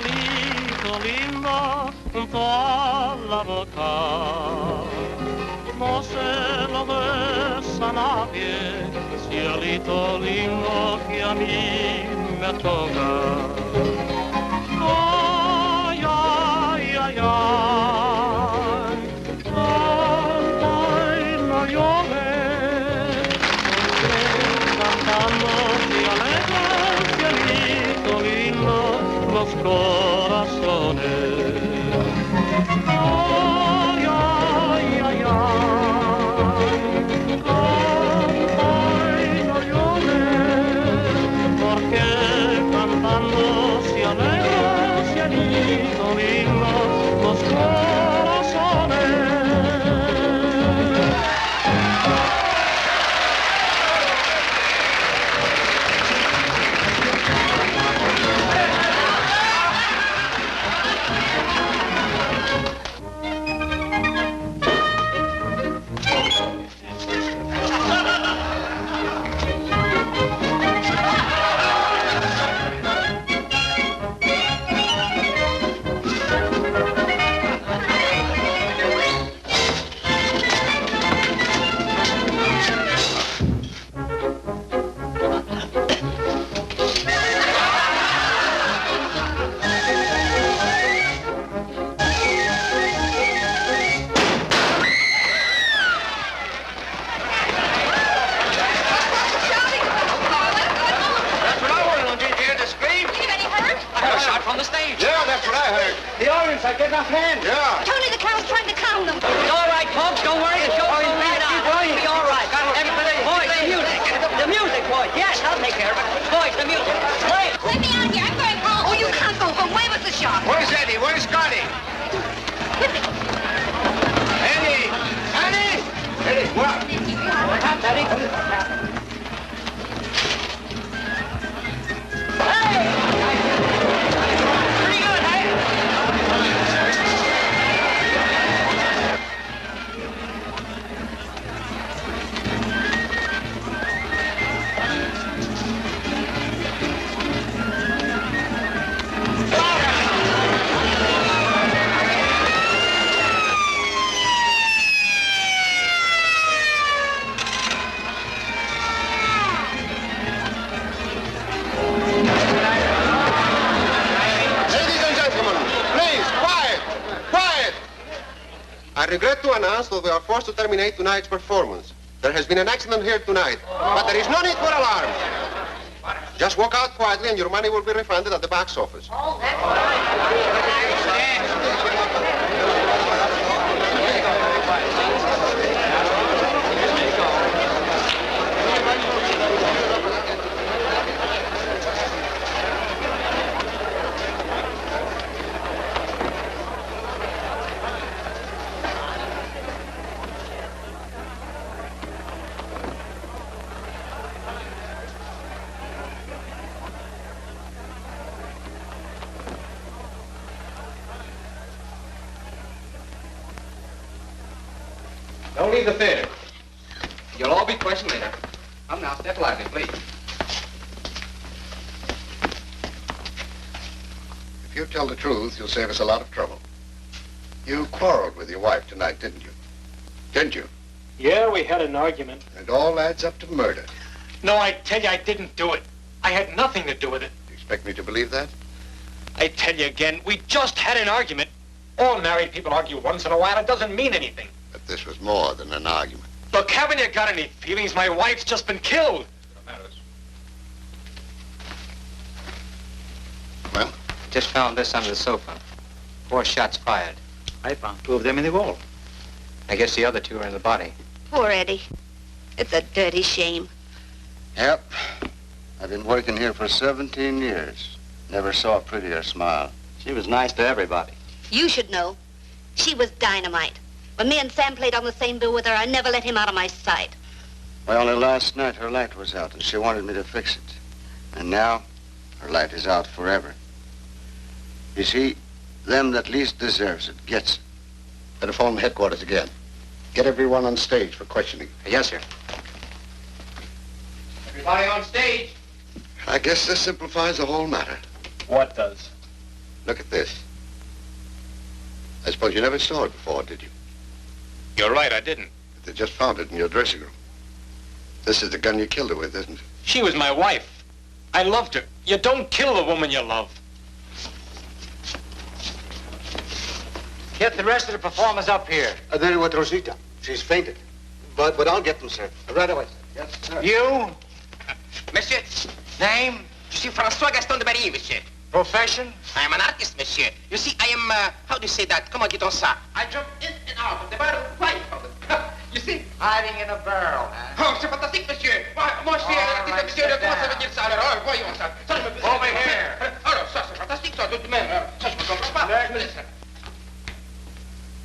cielito lindo junto a la boca. No se lo des a nadie, cielito lindo que a mí me toca. Ay, ay, ay, ay, ay, no llores, porque cantando te alegras, cielito lindo, los corazones. Ay, ay, ay, ay, no llores, porque cantando se alegra, cielito lindo, los corazones. I regret to announce that we are forced to terminate tonight's performance. There has been an accident here tonight, but there is no need for alarm. Just walk out quietly and your money will be refunded at the box office. Oh, that's right. Don't leave the theater. You'll all be questioned later. Come now, step lively, please. If you tell the truth, you'll save us a lot of trouble. You quarreled with your wife tonight, didn't you? Didn't you? Yeah, we had an argument. It all adds up to murder. No, I tell you, I didn't do it. I had nothing to do with it. You expect me to believe that? I tell you again, we just had an argument. All married people argue once in a while. It doesn't mean anything. But this was more than an argument. Look, haven't you got any feelings? My wife's just been killed. Well? Just found this under the sofa. 4 shots fired. I found 2 of them in the wall. I guess the other 2 are in the body. Poor Eddie. It's a dirty shame. Yep. I've been working here for 17 years. Never saw a prettier smile. She was nice to everybody. You should know. She was dynamite. When me and Sam played on the same bill with her, I never let him out of my sight. Well, only last night her light was out, and she wanted me to fix it. And now, her light is out forever. You see, them that least deserves it gets it. Better phone headquarters again. Get everyone on stage for questioning. Yes, sir. Everybody on stage. I guess this simplifies the whole matter. What does? Look at this. I suppose you never saw it before, did you? You're right, I didn't. They just found it in your dressing room. This is the gun you killed her with, isn't it? She was my wife. I loved her. You don't kill the woman you love. Get the rest of the performers up here. They're with Rosita. She's fainted. But I'll get them, sir. Right away. Yes, sir. You? Monsieur, Name? je suis François Gaston de Barry, monsieur. Profession? I am an artist, monsieur. You see, I am, how do you say that? Comment dit-on ça? I jump in and out of the barrel quite often. You see? Hiding in a barrel, huh? Oh, c'est fantastique, monsieur. Moi, je suis un artiste, monsieur. Comment ça veut dire ça? Alors, voyons ça. Ça, je me... Over here. Alors, ça, c'est fantastique, ça, tout de même. Ça, je ne comprends pas. Je me laisse.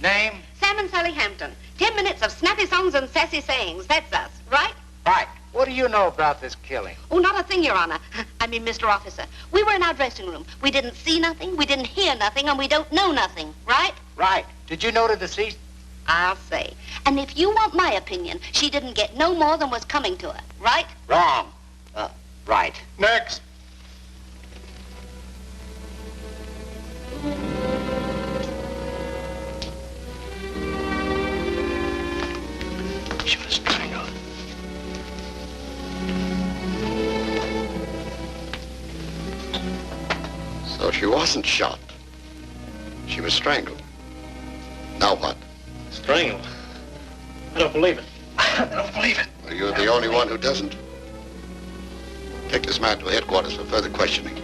Name? Sam and Sally Hampton. 10 minutes of snappy songs and sassy sayings. That's us, right? Right. What do you know about this killing? Oh, not a thing, Your Honor. I mean, Mr. Officer. We were in our dressing room. We didn't see nothing, we didn't hear nothing, and we don't know nothing, right? Right. Did you know the deceased? I'll say. And if you want my opinion, she didn't get no more than was coming to her, right? Wrong. Right. Next. She was strangled. So she wasn't shot. She was strangled. Now what? Strangled. I don't believe it. I don't believe it. Well, you're the only one who doesn't. Take this man to headquarters for further questioning.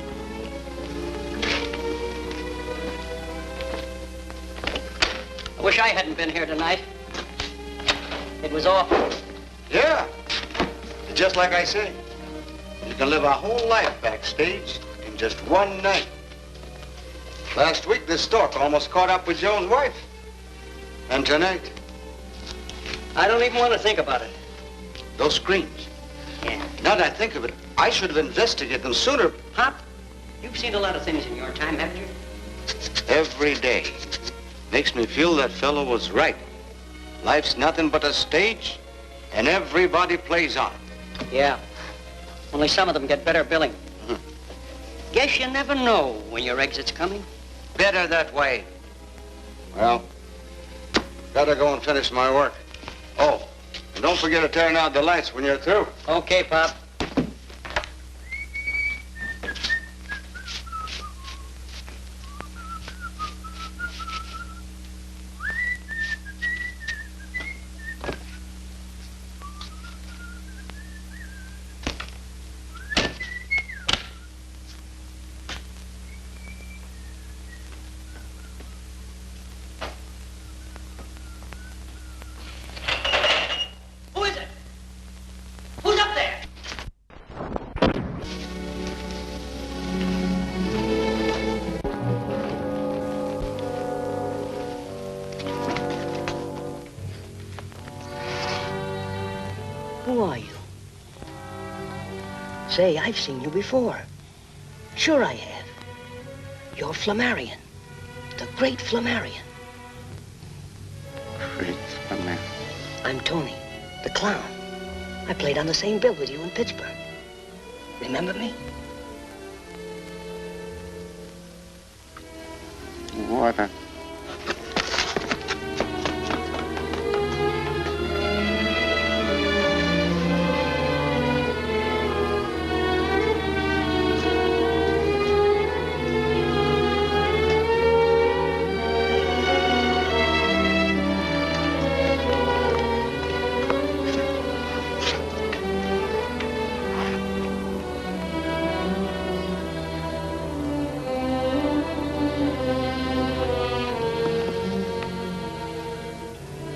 I wish I hadn't been here tonight. It was awful. Yeah. Just like I say. You can live a whole life backstage in just one night. Last week, this stork almost caught up with Joan's wife. And tonight, I don't even want to think about it. those screams. Yeah. Now that I think of it, I should have investigated them sooner. Pop, you've seen a lot of things in your time, haven't you? Every day makes me feel that fellow was right. Life's nothing but a stage, and everybody plays on it. Yeah. Only some of them get better billing. Guess you never know when your exit's coming. Better that way. Well, gotta go and finish my work. Oh, and don't forget to turn out the lights when you're through. Okay, Pop. Who is it? Who's up there? Who are you? Say, I've seen you before. Sure I have. You're Flamarion. The Great Flamarion. Great Flamarion. I'm Tony, the clown. I played on the same bill with you in Pittsburgh. Remember me? Water.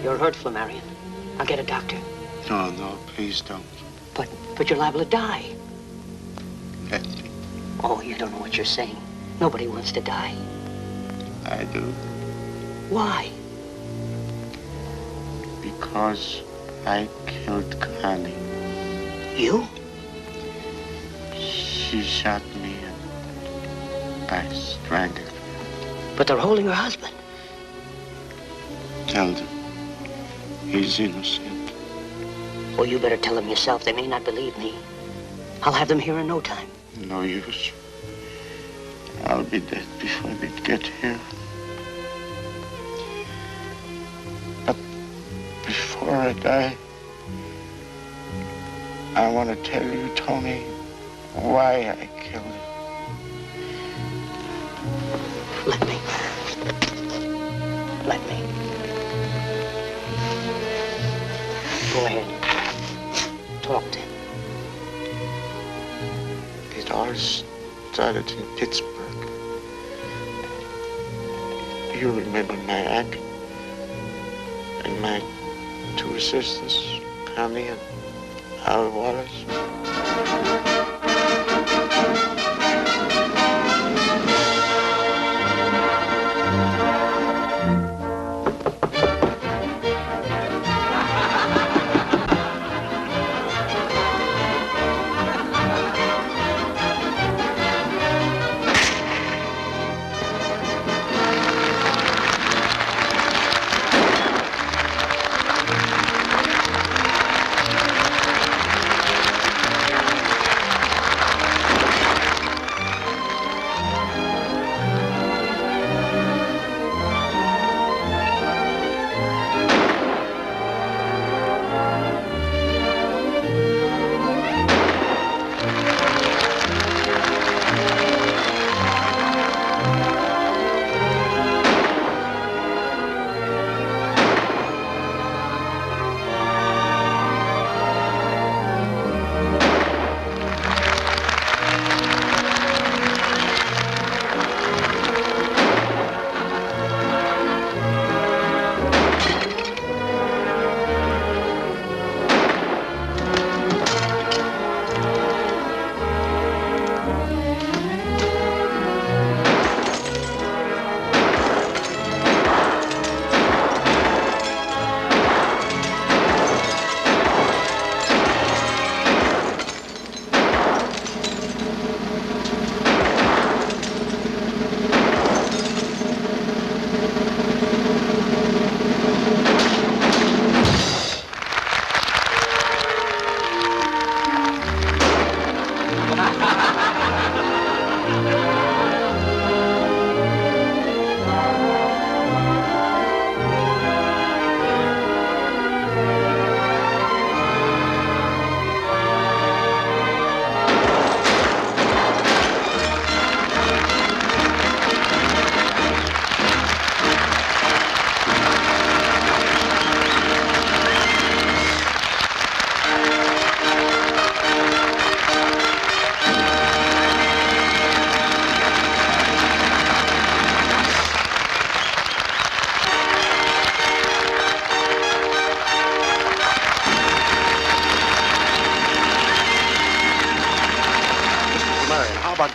You're hurt, Flamarion. I'll get a doctor. No, no, please don't. But you're liable to die. Let me. Oh, you don't know what you're saying. Nobody wants to die. I do. Why? Because I killed Connie. You? She shot me and I strangled her. But they're holding her husband. Tell them he's innocent. Well, you better tell them yourself. They may not believe me. I'll have them here in no time. No use. I'll be dead before they get here. But before I die, I want to tell you, Tony, why I killed him. Let me. Let me. Go ahead. Talk to him. It all started in Pittsburgh. You remember my act and my two sisters, Connie and Wallace?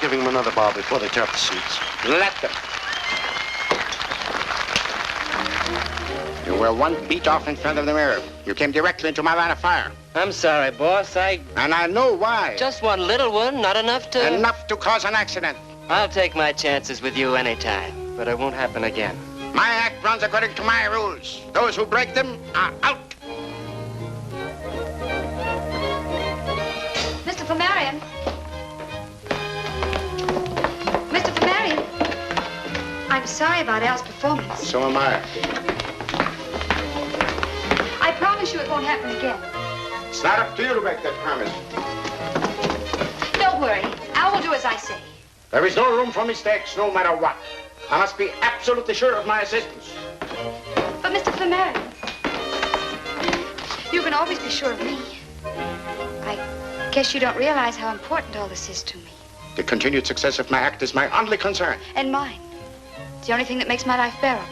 Giving them another bar before they tear up the seats. Let them. You were one beat off in front of the mirror. You came directly into my line of fire. I'm sorry, boss. And I know why. Just one little one, not enough to... Enough to cause an accident. I'll take my chances with you anytime, but it won't happen again. My act runs according to my rules. Those who break them are out. Mr. Flamarion. Mr. Flamarion. I'm sorry about Al's performance. So am I. I promise you it won't happen again. It's not up to you to make that promise. Don't worry. Al will do as I say. There is no room for mistakes, no matter what. I must be absolutely sure of my assistance. But Mr. Flamarion, you can always be sure of me. I guess you don't realize how important all this is to me. The continued success of my act is my only concern. And mine. It's the only thing that makes my life bearable.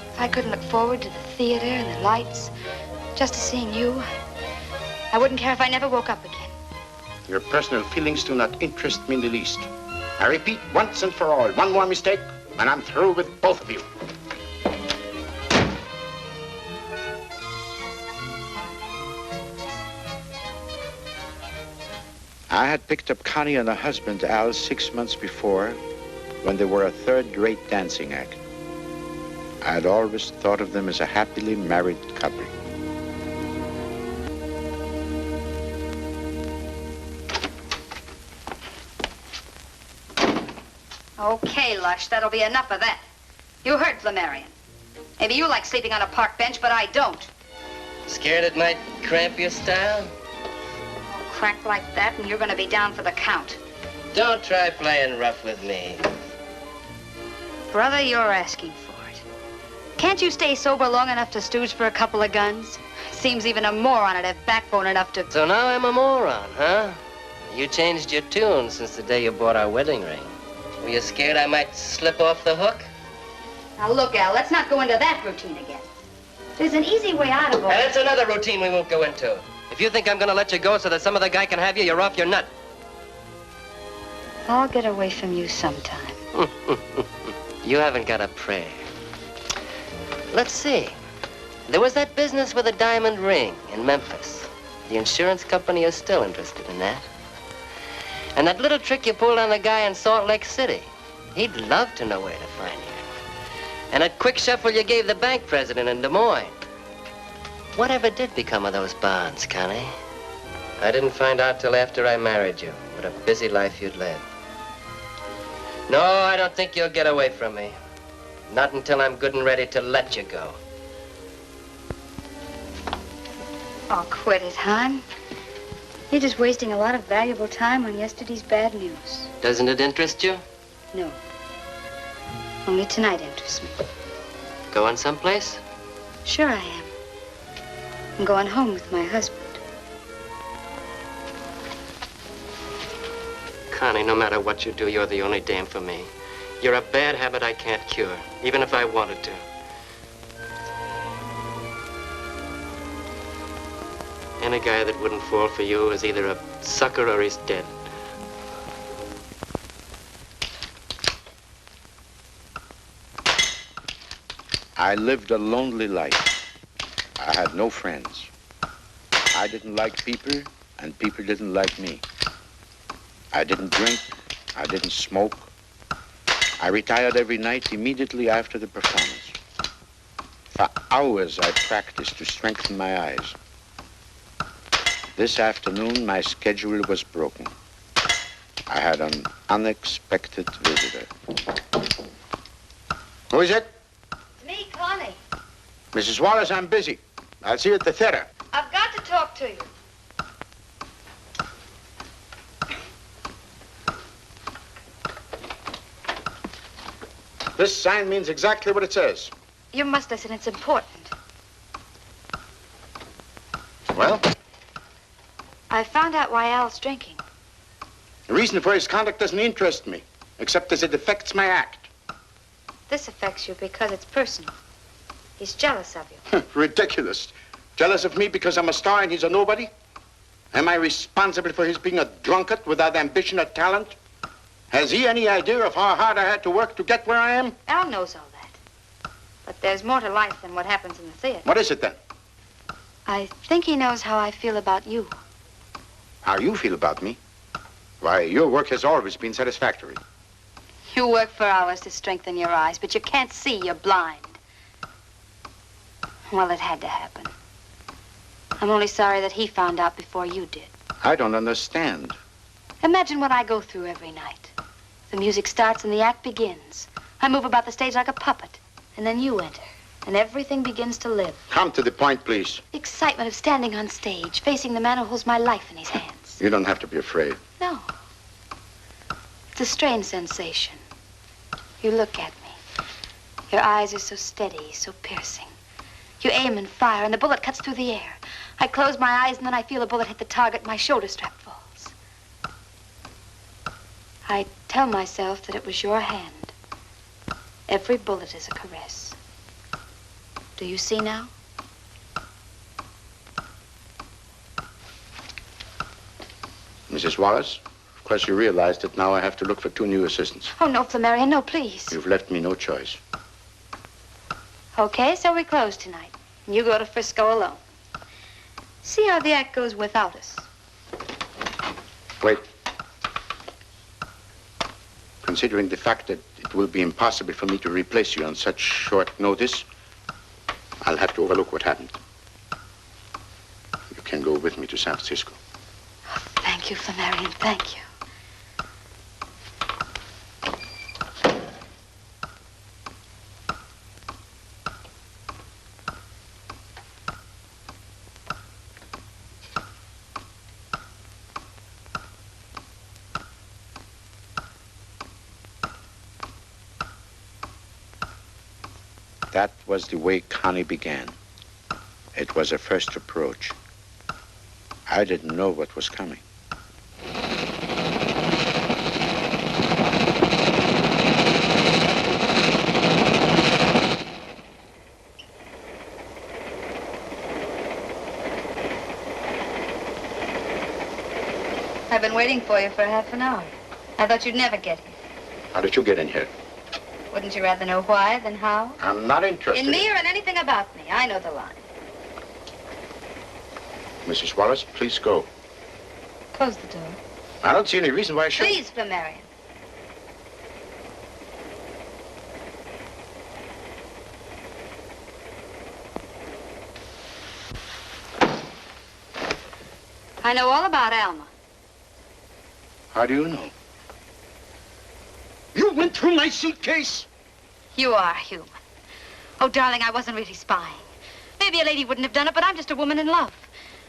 If I couldn't look forward to the theater and the lights, just to seeing you, I wouldn't care if I never woke up again. Your personal feelings do not interest me in the least. I repeat once and for all, one more mistake, and I'm through with both of you. I had picked up Connie and her husband, Al, 6 months before, when they were a third-rate dancing act. I had always thought of them as a happily married couple. Okay, Lush, that'll be enough of that. You heard Flamarion. Maybe you like sleeping on a park bench, but I don't. Scared it might cramp your style? I'll crack like that, and you're gonna be down for the count. Don't try playing rough with me. Brother, you're asking for it. Can't you stay sober long enough to stooge for a couple of guns? Seems even a moron would have backbone enough to... So now I'm a moron, huh? You changed your tune since the day you bought our wedding ring. Were you scared I might slip off the hook? Now look, Al, let's not go into that routine again. There's an easy way out of all. And that's another routine we won't go into. If you think I'm gonna let you go so that some other guy can have you, you're off your nut. I'll get away from you sometime. You haven't got a prayer. Let's see. There was that business with a diamond ring in Memphis. The insurance company is still interested in that. And that little trick you pulled on the guy in Salt Lake City. He'd love to know where to find you. And that quick shuffle you gave the bank president in Des Moines. Whatever did become of those bonds, Connie? I didn't find out till after I married you. What a busy life you'd led. No, I don't think you'll get away from me. Not until I'm good and ready to let you go. Oh, quit it, hon. You're just wasting a lot of valuable time on yesterday's bad news. Doesn't it interest you? No. Only tonight interests me. Going someplace? Sure I am. I'm going home with my husband. Connie, no matter what you do, you're the only dame for me. You're a bad habit I can't cure, even if I wanted to. Any guy that wouldn't fall for you is either a sucker or he's dead. I lived a lonely life. I had no friends. I didn't like people, and people didn't like me. I didn't drink. I didn't smoke. I retired every night immediately after the performance. For hours I practiced to strengthen my eyes. This afternoon, my schedule was broken. I had an unexpected visitor. Who is it? It's me, Connie. Mrs. Wallace, I'm busy. I'll see you at the theater. I've got to talk to you. This sign means exactly what it says. You must listen, it's important. Well? I found out why Al's drinking. The reason for his conduct doesn't interest me, except as it affects my act. This affects you because it's personal. He's jealous of you. Ridiculous. Jealous of me because I'm a star and he's a nobody? Am I responsible for his being a drunkard without ambition or talent? Has he any idea of how hard I had to work to get where I am? Al knows all that. But there's more to life than what happens in the theater. What is it then? I think he knows how I feel about you. How you feel about me? Why, your work has always been satisfactory. You work for hours to strengthen your eyes, but you can't see, you're blind. Well, it had to happen. I'm only sorry that he found out before you did. I don't understand. Imagine what I go through every night. The music starts and the act begins. I move about the stage like a puppet. And then you enter, and everything begins to live. Come to the point, please. The excitement of standing on stage, facing the man who holds my life in his hands. You don't have to be afraid. No. It's a strange sensation. You look at me. Your eyes are so steady, so piercing. You aim and fire, and the bullet cuts through the air. I close my eyes, and then I feel a bullet hit the target. My shoulder strap falls. I tell myself that it was your hand. Every bullet is a caress. Do you see now? Mrs. Wallace, of course you realize that now I have to look for 2 new assistants. Oh, no, Flamarion, no, please. You've left me no choice. Okay, so we close tonight. And you go to Frisco alone. See how the act goes without us. Wait. Considering the fact that it will be impossible for me to replace you on such short notice, I'll have to overlook what happened. You can go with me to San Francisco. Oh, thank you, Flamarion, thank you. That was the way Connie began. It was a first approach. I didn't know what was coming. I've been waiting for you for half an hour. I thought you'd never get here. How did you get in here? Wouldn't you rather know why than how? I'm not interested. In me or in anything about me. I know the line. Mrs. Wallace, please go. Close the door. I don't see any reason why I should. Please, Flamarion. I know all about Alma. How do you know? You went through my suitcase? You are human. Oh, darling, I wasn't really spying. Maybe a lady wouldn't have done it, but I'm just a woman in love.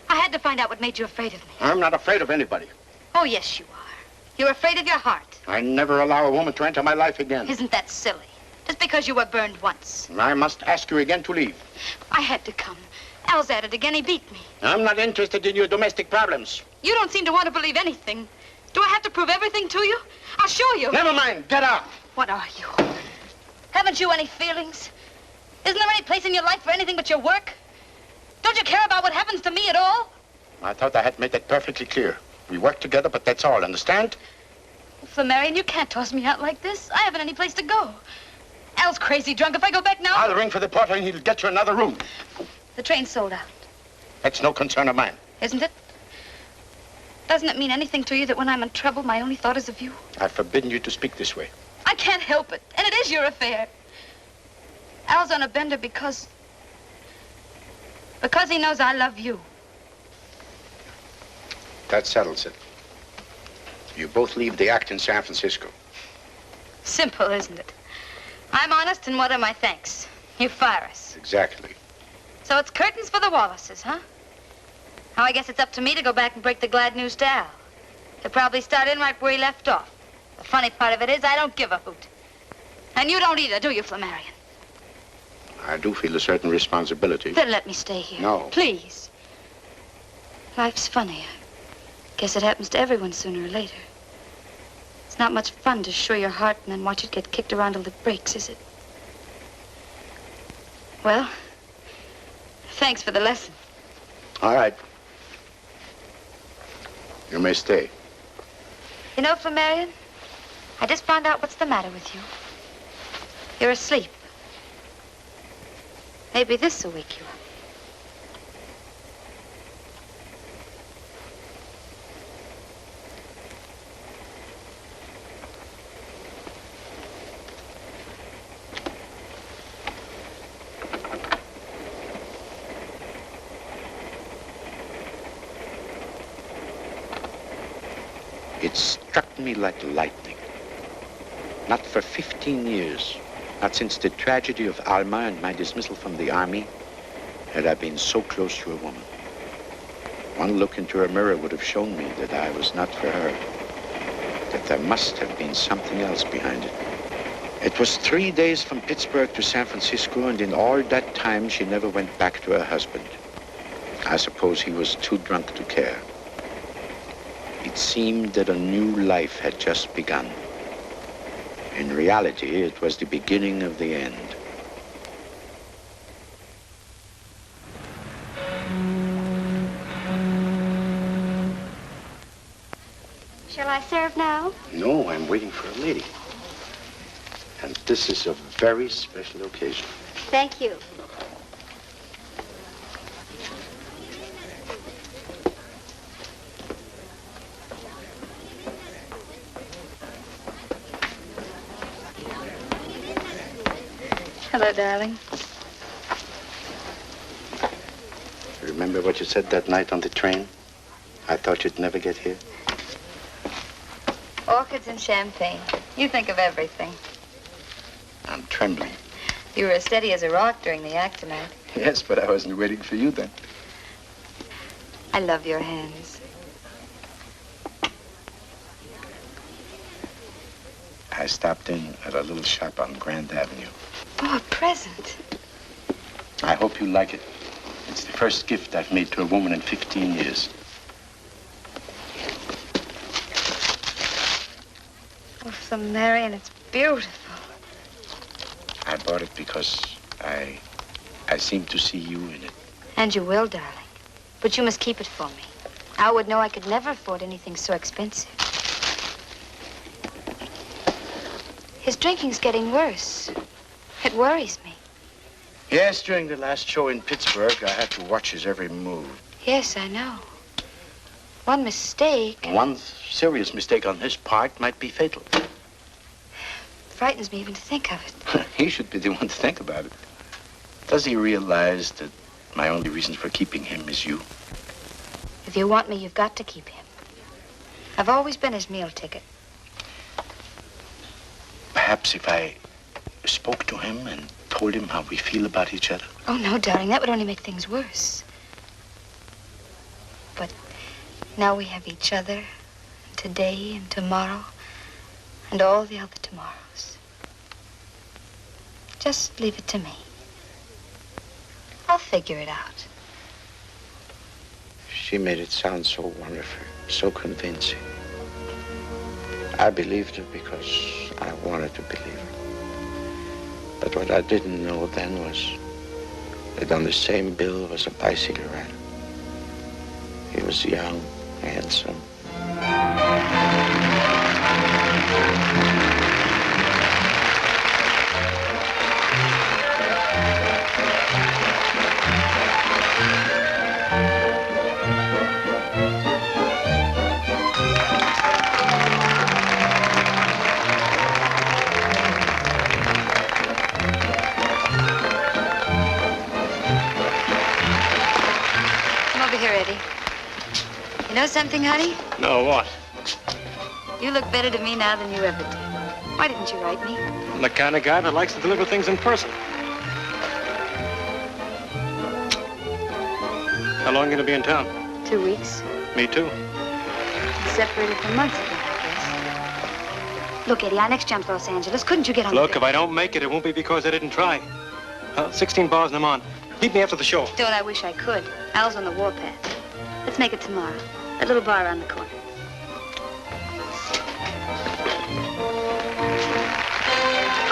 I had to find out what made you afraid of me. I'm not afraid of anybody. Oh, yes, you are. You're afraid of your heart. I never allow a woman to enter my life again. Isn't that silly? Just because you were burned once. I must ask you again to leave. I had to come. Al's at it again. He beat me. I'm not interested in your domestic problems. You don't seem to want to believe anything. Do I have to prove everything to you? I'll show you. Never mind. Get out. What are you? Haven't you any feelings? Isn't there any place in your life for anything but your work? Don't you care about what happens to me at all? I thought I had made that perfectly clear. We work together, but that's all. Understand? Flamarion, you can't toss me out like this. I haven't any place to go. Al's crazy drunk. If I go back now... I'll ring for the porter and he'll get you another room. The train's sold out. That's no concern of mine. Isn't it? Doesn't it mean anything to you that when I'm in trouble, my only thought is of you? I've forbidden you to speak this way. I can't help it. And it is your affair. Al's on a bender because he knows I love you. That settles it. You both leave the act in San Francisco. Simple, isn't it? I'm honest, and what are my thanks? You fire us. Exactly. So it's curtains for the Wallaces, huh? Now I guess it's up to me to go back and break the glad news to Al. He'll probably start in right where he left off. The funny part of it is I don't give a hoot. And you don't either, do you, Flamarion? I do feel a certain responsibility. Then let me stay here. No. Please. Life's funny. I guess it happens to everyone sooner or later. It's not much fun to show your heart and then watch it get kicked around till it breaks, is it? Well, thanks for the lesson. All right. You may stay. You know, Flamarion, I just found out what's the matter with you. You're asleep. Maybe this will wake you up. It struck me like lightning. Not for 15 years, not since the tragedy of Alma and my dismissal from the army, had I been so close to a woman. One look into her mirror would have shown me that I was not for her, that there must have been something else behind it. It was 3 days from Pittsburgh to San Francisco, and in all that time, she never went back to her husband. I suppose he was too drunk to care. It seemed that a new life had just begun. In reality, it was the beginning of the end. Shall I serve now? No, I'm waiting for a lady. And this is a very special occasion. Thank you. Hello, darling. Remember what you said that night on the train? I thought you'd never get here. Orchids and champagne. You think of everything. I'm trembling. You were as steady as a rock during the act tonight. Yes, but I wasn't waiting for you then. I love your hands. I stopped in at a little shop on Grand Avenue. Oh, a present. I hope you like it. It's the first gift I've made to a woman in 15 years. Oh, Flamarion, it's beautiful. I bought it because I seem to see you in it. And you will, darling. But you must keep it for me. Al would know I could never afford anything so expensive. His drinking's getting worse. It worries me. Yes, during the last show in Pittsburgh, I had to watch his every move. Yes, I know. One mistake. One serious mistake on his part might be fatal. Frightens me even to think of it. He should be the one to think about it. Does he realize that my only reason for keeping him is you? If you want me, you've got to keep him. I've always been his meal ticket. Perhaps if I spoke to him and told him how we feel about each other. Oh, no, darling, that would only make things worse. But now we have each other, today and tomorrow, and all the other tomorrows. Just leave it to me. I'll figure it out. She made it sound so wonderful, so convincing. I believed her because I wanted to believe her. But what I didn't know then was that on the same bill was a bicycle rider. He was young, handsome. You know something, honey? No, what? You look better to me now than you ever did. Why didn't you write me? I'm the kind of guy that likes to deliver things in person. How long are you going to be in town? 2 weeks. Me too. Separated for months again, I guess. Look, Eddie, our next jump's Los Angeles. Couldn't you get on Look, the if I don't make it, it won't be because I didn't try. 16 bars and I'm on. Meet me after the show. Don't I wish I could. Al's on the warpath. Let's make it tomorrow. That little bar around the corner.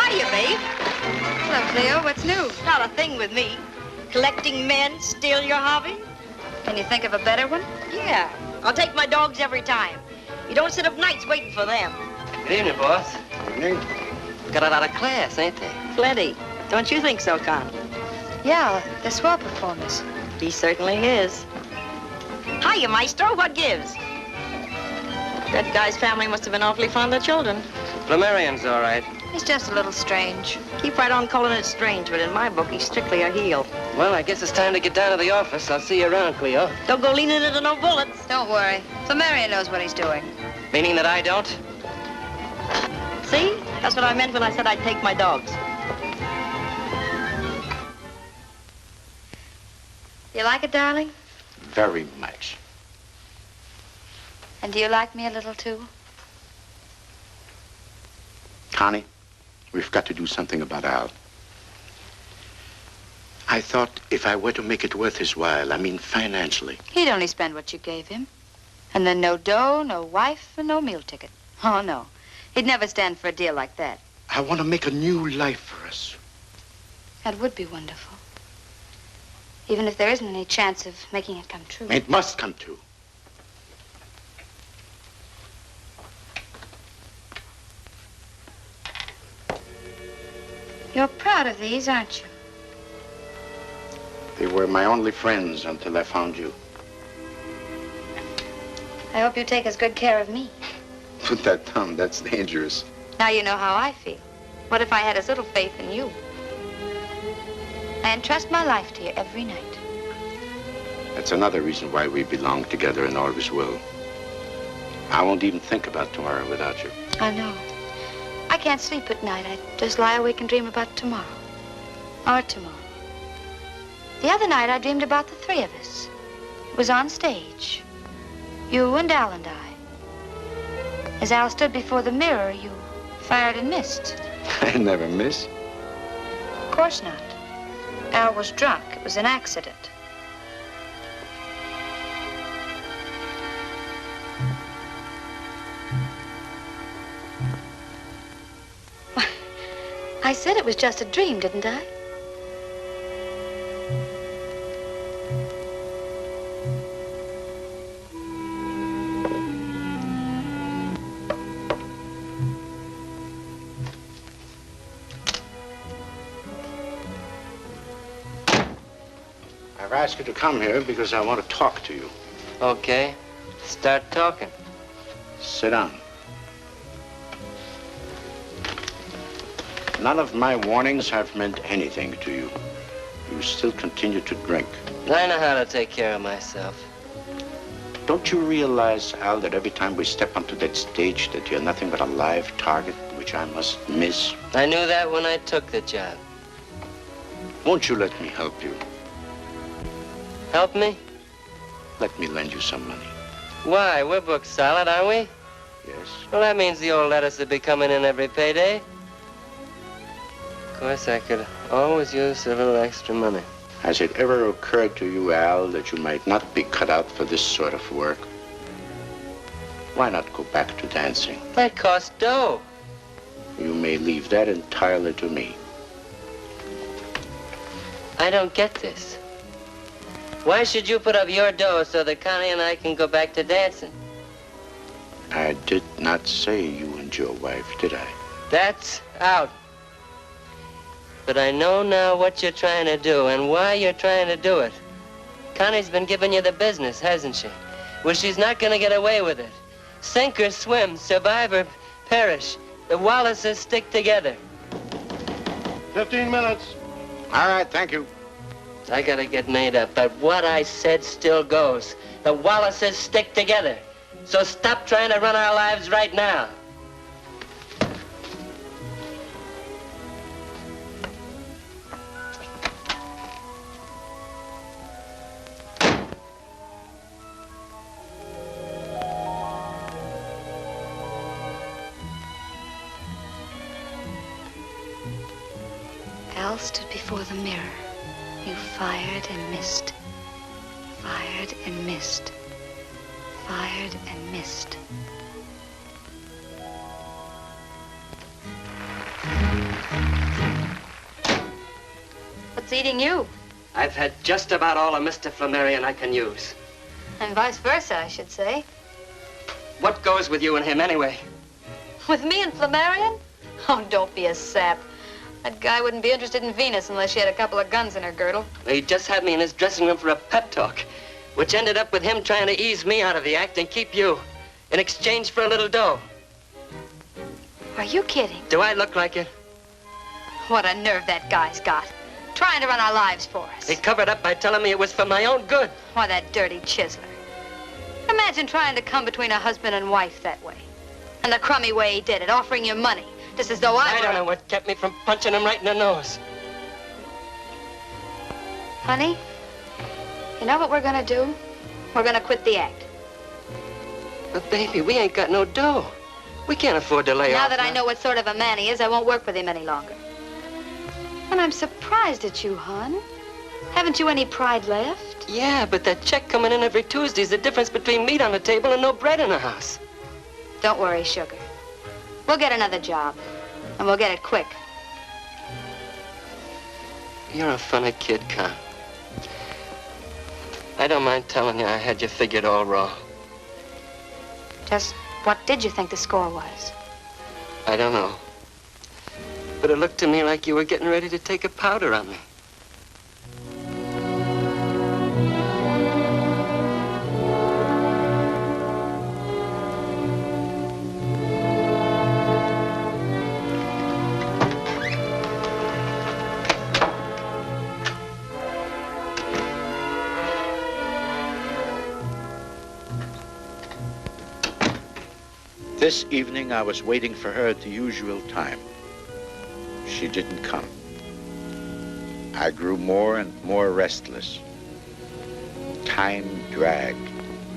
Hiya, babe. Hello, Cleo. What's new? Not a thing with me. Collecting men still your hobby? Can you think of a better one? Yeah. I'll take my dogs every time. You don't sit up nights waiting for them. Good evening, boss. Evening. Got a lot of class, ain't they? Plenty. Don't you think so, Con? Yeah, they're swell performers. He certainly is. Hiya, Maestro. What gives? That guy's family must have been awfully fond of children. Flamarion's all right. He's just a little strange. Keep right on calling it strange, but in my book, he's strictly a heel. Well, I guess it's time to get down to the office. I'll see you around, Cleo. Don't go leaning into no bullets. Don't worry. Flamarion knows what he's doing. Meaning that I don't? See? That's what I meant when I said I'd take my dogs. You like it, darling? Very much. And do you like me a little, too? Connie, we've got to do something about Al. I thought if I were to make it worth his while, I mean financially. He'd only spend what you gave him. And then no dough, no wife, and no meal ticket. Oh, no. He'd never stand for a deal like that. I want to make a new life for us. That would be wonderful. Even if there isn't any chance of making it come true. It must come true. You're proud of these, aren't you? They were my only friends until I found you. I hope you take as good care of me. Put that down, that's dangerous. Now you know how I feel. What if I had as little faith in you? I entrust my life to you every night. That's another reason why we belong together and always will. I won't even think about tomorrow without you. I know. I can't sleep at night. I just lie awake and dream about tomorrow. Or tomorrow. The other night, I dreamed about the three of us. It was on stage. You and Al and I. As Al stood before the mirror, you fired and missed. I never miss. course not. Al was drunk. It was an accident. I said it was just a dream, didn't I? I've asked you to come here because I want to talk to you. Okay, start talking. Sit down. None of my warnings have meant anything to you. You still continue to drink. I know how to take care of myself. Don't you realize, Al, that every time we step onto that stage that you're nothing but a live target, which I must miss? I knew that when I took the job. Won't you let me help you? Help me? Let me lend you some money. Why? We're booked solid, aren't we? Yes. Well, that means the old lettuce will be coming in every payday. Of course, I could always use a little extra money. Has it ever occurred to you, Al, that you might not be cut out for this sort of work? Why not go back to dancing? That costs dough. You may leave that entirely to me. I don't get this. Why should you put up your dough so that Connie and I can go back to dancing? I did not say you and your wife, did I? That's out. But I know now what you're trying to do and why you're trying to do it. Connie's been giving you the business, hasn't she? Well, she's not gonna get away with it. Sink or swim, survive or perish. The Wallaces stick together. 15 minutes. All right, thank you. I gotta get made up, but what I said still goes. The Wallaces stick together. So stop trying to run our lives right now. Al stood before the mirror. You fired and missed. Fired and missed. Fired and missed. What's eating you? I've had just about all of Mr. Flamarion I can use. And vice versa, I should say. What goes with you and him anyway? With me and Flamarion? Oh, don't be a sap. That guy wouldn't be interested in Venus unless she had a couple of guns in her girdle. He just had me in his dressing room for a pep talk, which ended up with him trying to ease me out of the act and keep you in exchange for a little dough. Are you kidding? Do I look like it? What a nerve that guy's got. Trying to run our lives for us. He covered up by telling me it was for my own good. Why, that dirty chiseler. Imagine trying to come between a husband and wife that way. And the crummy way he did it, offering you money. Just as though I don't know what kept me from punching him right in the nose. Honey, you know what we're gonna do? We're gonna quit the act. But baby, we ain't got no dough. We can't afford to lay off. Now that I know what sort of a man he is, I won't work with him any longer. And I'm surprised at you, hon. Haven't you any pride left? Yeah, but that check coming in every Tuesday is the difference between meat on the table and no bread in the house. Don't worry, sugar. We'll get another job, and we'll get it quick. You're a funny kid, Con. I don't mind telling you I had you figured all wrong. Just what did you think the score was? I don't know. But it looked to me like you were getting ready to take a powder on me. This evening, I was waiting for her at the usual time. She didn't come. I grew more and more restless. Time dragged,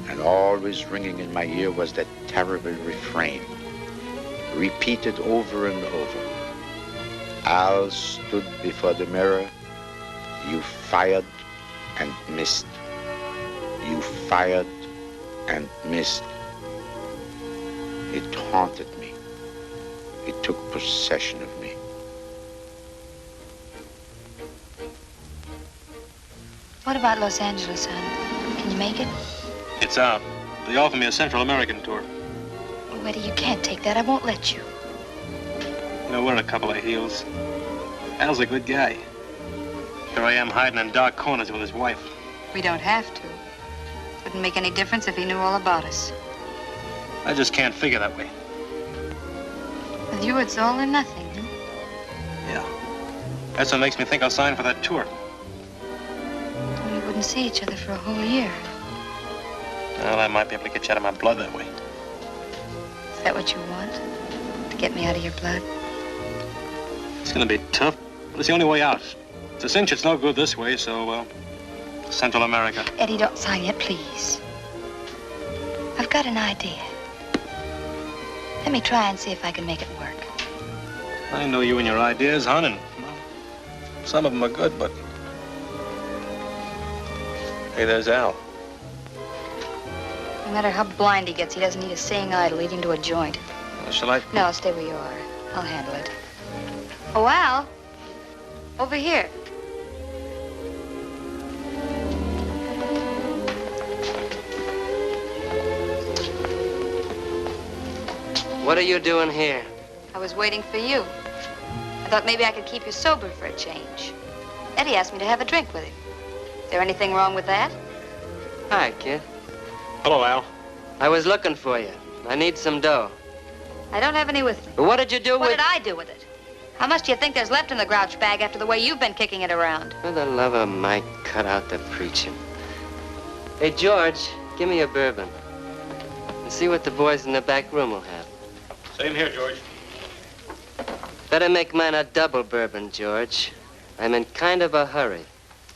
and always ringing in my ear was that terrible refrain, repeated over and over. Al stood before the mirror. You fired and missed. You fired and missed. It haunted me. It took possession of me. What about Los Angeles, hon? Can you make it? It's out. They offered me a Central American tour. Well, Eddie, you can't take that. I won't let you. You know, we're in a couple of heels. Al's a good guy. Here I am hiding in dark corners with his wife. We don't have to. Wouldn't make any difference if he knew all about us. I just can't figure that way. With you, it's all or nothing, huh? Yeah. That's what makes me think I'll sign for that tour. We wouldn't see each other for a whole year. Well, I might be able to get you out of my blood that way. Is that what you want? To get me out of your blood? It's gonna be tough, but it's the only way out. It's a cinch, it's no good this way, so, Central America. Eddie, don't sign yet, please. I've got an idea. Let me try and see if I can make it work. I know you and your ideas, hon, and well, some of them are good, but... Hey, there's Al. No matter how blind he gets, he doesn't need a seeing eye to lead him to a joint. Well, shall I? No, stay where you are. I'll handle it. Oh, Al. Over here. What are you doing here? I was waiting for you. I thought maybe I could keep you sober for a change. Eddie asked me to have a drink with him. Is there anything wrong with that? Hi, kid. Hello, Al. I was looking for you. I need some dough. I don't have any with me. But what did you do What with... did I do with it? How much do you think there's left in the grouch bag after the way you've been kicking it around? For the love of Mike, cut out the preaching. Hey, George, give me a bourbon. And see what the boys in the back room will have. Same here, George. Better make mine a double bourbon, George. I'm in kind of a hurry.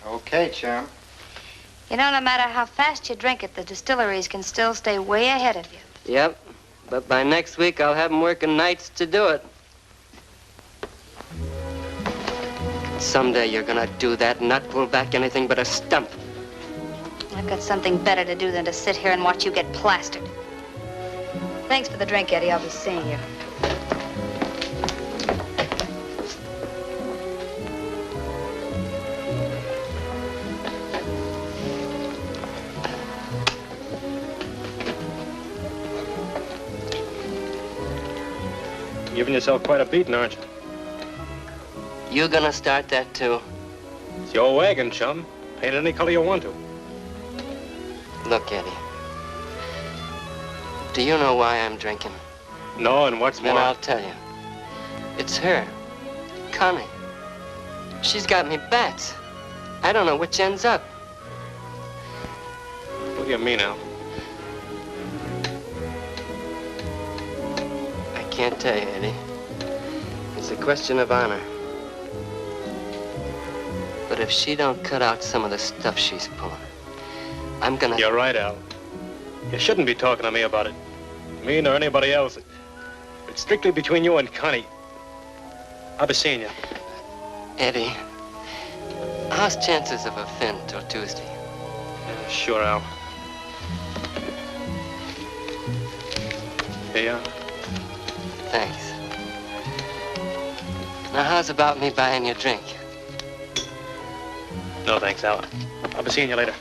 Okay, chum. You know, no matter how fast you drink it, the distilleries can still stay way ahead of you. Yep, but by next week I'll have them working nights to do it. Someday you're gonna do that and not pull back anything but a stump. I've got something better to do than to sit here and watch you get plastered. Thanks for the drink, Eddie. I'll be seeing you. Giving yourself quite a beating, aren't you? You gonna start that too? It's your wagon, chum. Paint it any color you want to. Look, Eddie. Do you know why I'm drinking? No, and what's more? Then I'll tell you. It's her. Connie. She's got me bats. I don't know which ends up. What do you mean, Al? I can't tell you, Eddie. It's a question of honor. But if she don't cut out some of the stuff she's pulling, I'm gonna... You're right, Al. You shouldn't be talking to me about it. Me nor anybody else. It's strictly between you and Connie. I'll be seeing you. Eddie, how's chances of a fin till Tuesday? Yeah, sure, Al. Here you are. Thanks. Now, how's about me buying you a drink? No, thanks, Al. I'll be seeing you later.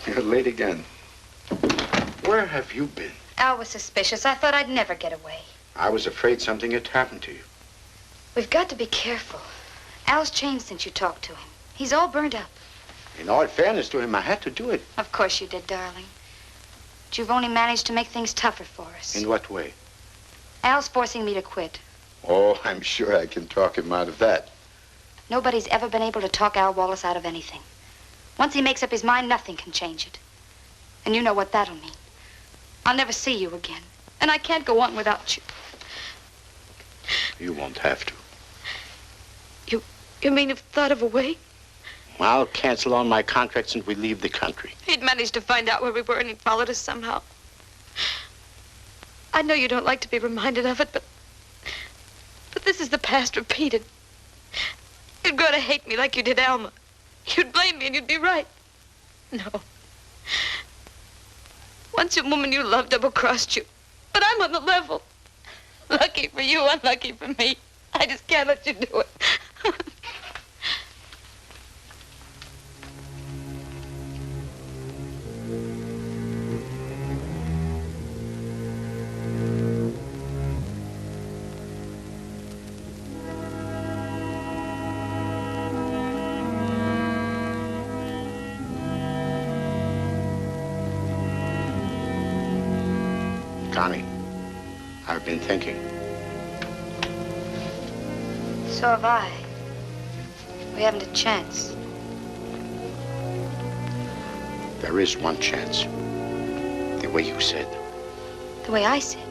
You're late again. Where have you been? Al was suspicious. I thought I'd never get away. I was afraid something had happened to you. We've got to be careful. Al's changed since you talked to him. He's all burned up. In all fairness to him, I had to do it. Of course you did, darling. But you've only managed to make things tougher for us. In what way? Al's forcing me to quit. Oh, I'm sure I can talk him out of that. Nobody's ever been able to talk Al Wallace out of anything. Once he makes up his mind, nothing can change it. And you know what that'll mean. I'll never see you again. And I can't go on without you. You won't have to. You mean you've thought of a way? I'll cancel all my contracts and we leave the country. He'd managed to find out where we were and he'd followed us somehow. I know you don't like to be reminded of it, but this is the past repeated. You'd grow to hate me like you did Alma. You'd blame me and you'd be right. No. Once a woman you loved double-crossed you, but I'm on the level. Lucky for you, unlucky for me. I just can't let you do it. Connie, I've been thinking. So have I. We haven't a chance. There is one chance. The way you said. The way I said.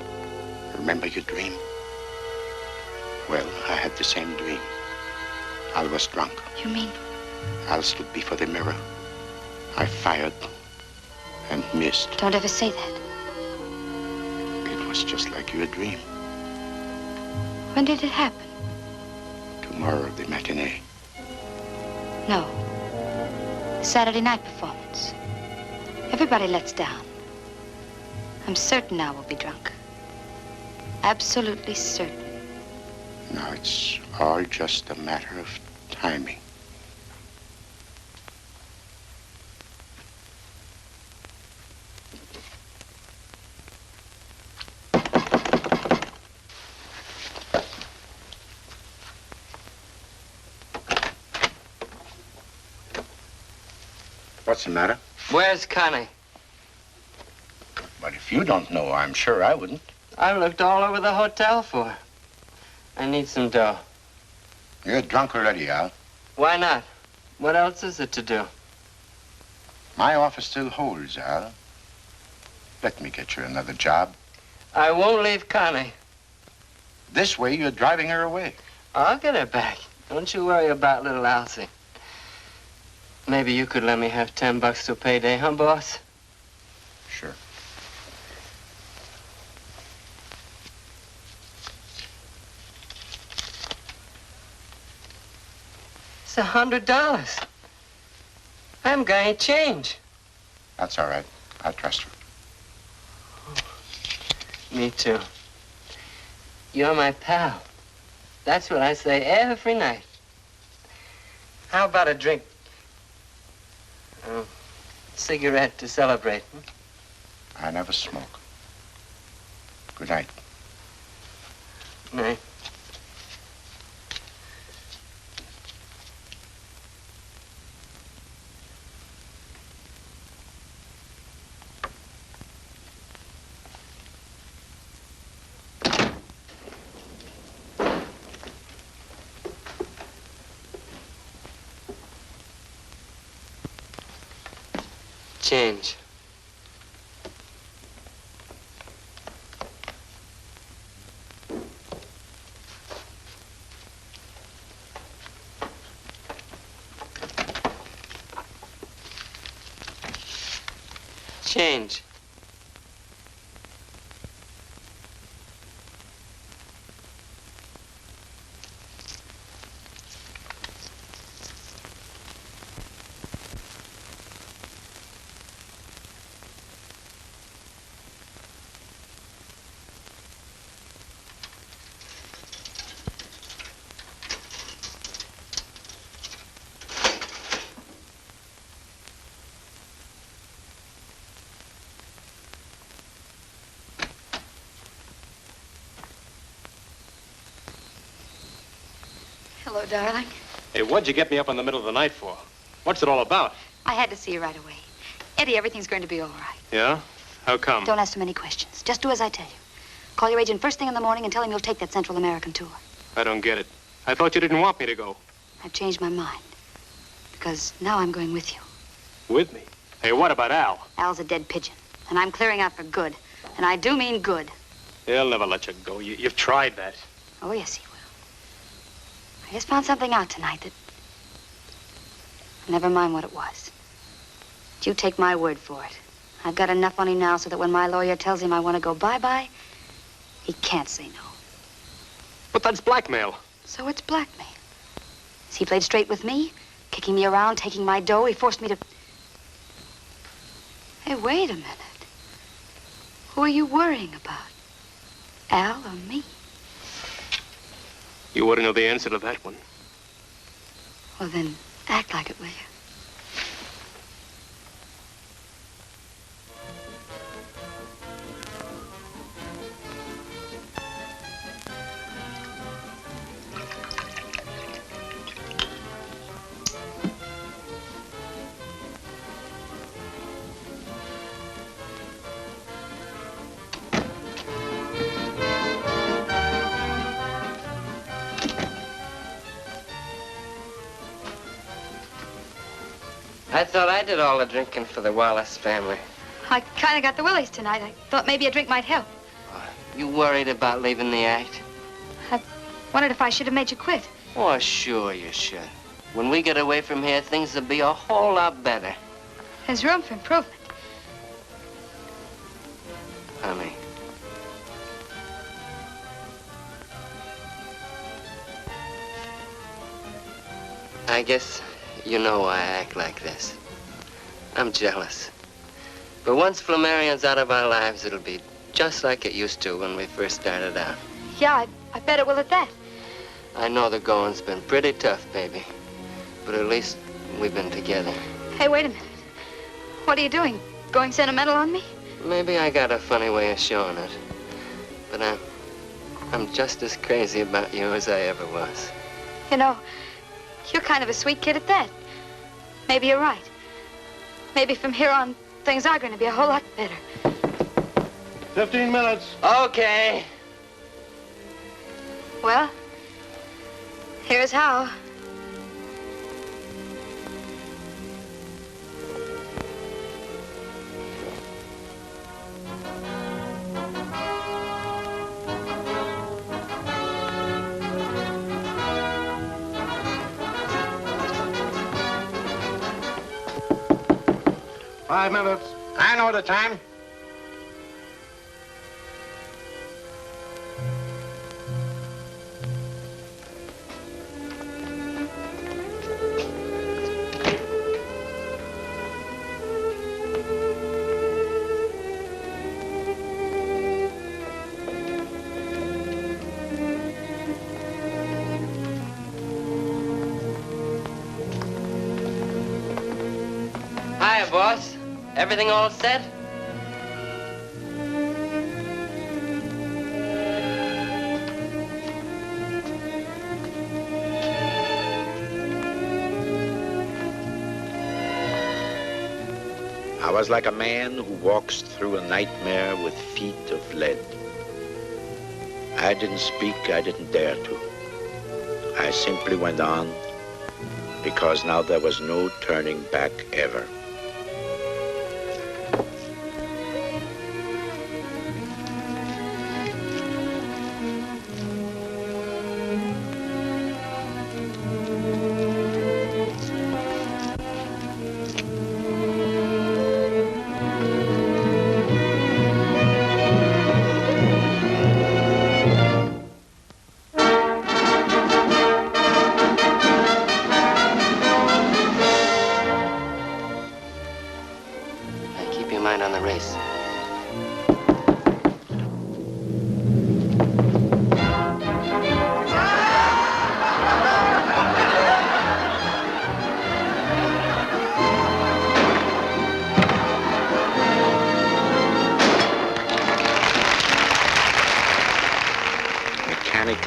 Remember your dream? Well, I had the same dream. I was drunk. You mean? I stood before the mirror. I fired and missed. Don't ever say that. It was just like your dream. When did it happen? Tomorrow, the matinee. No. The Saturday night performance. Everybody lets down. I'm certain now we'll be drunk. Absolutely certain. Now, it's all just a matter of timing. What's the matter? Where's Connie? But if you don't know, I'm sure I wouldn't. I've looked all over the hotel for her. I need some dough. You're drunk already, Al. Why not? What else is it to do? My office still holds, Al. Let me get you another job. I won't leave Connie. This way, you're driving her away. I'll get her back. Don't you worry about little Alcy. Maybe you could let me have $10 to payday, huh, boss? Sure. It's $100. I haven't got any change. That's all right. I'll trust her. Me too. You're my pal. That's what I say every night. How about a drink? Cigarette to celebrate. I never smoke. Good night. Night. Change. Change. Hello, darling. Hey, what'd you get me up in the middle of the night for? What's it all about? I had to see you right away. Eddie, everything's going to be all right. Yeah? How come? Don't ask too many questions. Just do as I tell you. Call your agent first thing in the morning and tell him you'll take that Central American tour. I don't get it. I thought you didn't want me to go. I've changed my mind. Because now I'm going with you. With me? Hey, what about Al? Al's a dead pigeon. And I'm clearing out for good. And I do mean good. He'll never let you go. You've tried that. Oh, yes, he will. I just found something out tonight that... Never mind what it was. But you take my word for it. I've got enough on him now so that when my lawyer tells him I want to go bye-bye, He can't say no. But that's blackmail. So it's blackmail. He played straight with me, kicking me around, taking my dough. He forced me to... Hey, wait a minute. Who are you worrying about? Al or me? You ought to know the answer to that one. Well, then, act like it, will you? I thought I did all the drinking for the Wallace family. I kind of got the willies tonight. I thought maybe a drink might help. You worried about leaving the act? I wondered if I should have made you quit. Oh, sure you should. When we get away from here, things will be a whole lot better. There's room for improvement. Honey. I guess you know why I act like this. I'm jealous. But once Flamarion's out of our lives, it'll be just like it used to when we first started out. Yeah, I bet it will at that. I know the going's been pretty tough, baby. But at least we've been together. Hey, wait a minute. What are you doing? Going sentimental on me? Maybe I got a funny way of showing it. But I'm just as crazy about you as I ever was. You know, you're kind of a sweet kid at that. Maybe you're right. Maybe from here on, things are going to be a whole lot better. 15 minutes. Okay. Well, here's how. Five minutes. I know the time. Hiya, boss. Everything all set? I was like a man who walks through a nightmare with feet of lead. I didn't speak, I didn't dare to. I simply went on because now there was no turning back ever.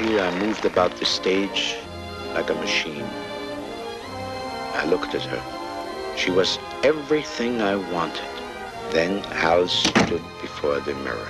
I moved about the stage like a machine. I looked at her. She was everything I wanted. Then Al stood before the mirror.